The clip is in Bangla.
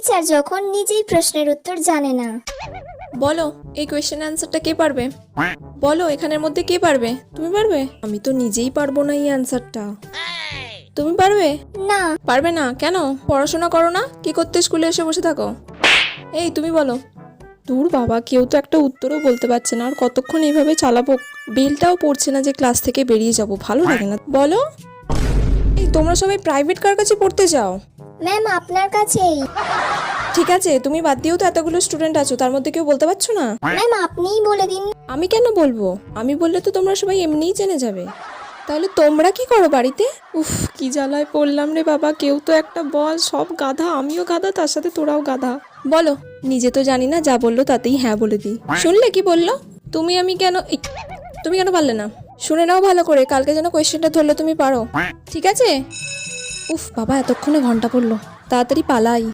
টিচার যখন নিজেই প্রশ্নের উত্তর জানে না। বলো এই কোয়েশ্চেন অ্যান্সারটা কে পারবে? বলো এখানের মধ্যে কে পারবে? তুমি পারবে? আমি তো নিজেই পারবো না এই অ্যান্সারটা। তুমি পারবে? না। পারবে না কেন? পড়াশোনা করো না? কি করতে স্কুলে এসে বসে থাকো? এই তুমি বলো। দূর বাবা, কেউ তো একটা উত্তরও বলতে পারছে না, আর কতক্ষণ এইভাবে চালাবো? বেলটাও পড়ছে না যে ক্লাস থেকে বেরিয়ে যাব, ভালো লাগে না। বলো। এই তোমরা সবাই প্রাইভেট কার কাছে পড়তে যাও? ম্যাম আপনার কাছেই। ঠিক আছে, তুমি বাদ দিয়েও তো এতগুলো স্টুডেন্ট আছো, তার মধ্যে কেউ বলতে পারছো না? ম্যাম আপনিই বলে দিন। আমি কেন বলবো? আমি বললে তো তোমরা সবাই এমনিই জেনে যাবে। তাহলে তোমরা কি করো বাড়িতে? উফ, কি জ্বালায় পড়লাম রে বাবা, কেউ তো একটা বল। সব গাধা, আমিও গাধা, তার সাথে তোরাও গাধা। বলো। নিজে তো জানি না, যা বললো তাতেই হ্যাঁ বলে দিই। শুনলে কি বললো? আমি কেন তুমি কেন পারলে না? শুনে নাও ভালো করে, কালকে যেন কোয়েশ্চেনটা ধরলে তুমি পারো, ঠিক আছে? উফ বাবা, এতক্ষণে ঘন্টা পড়লো, তাড়াতাড়ি পালাই।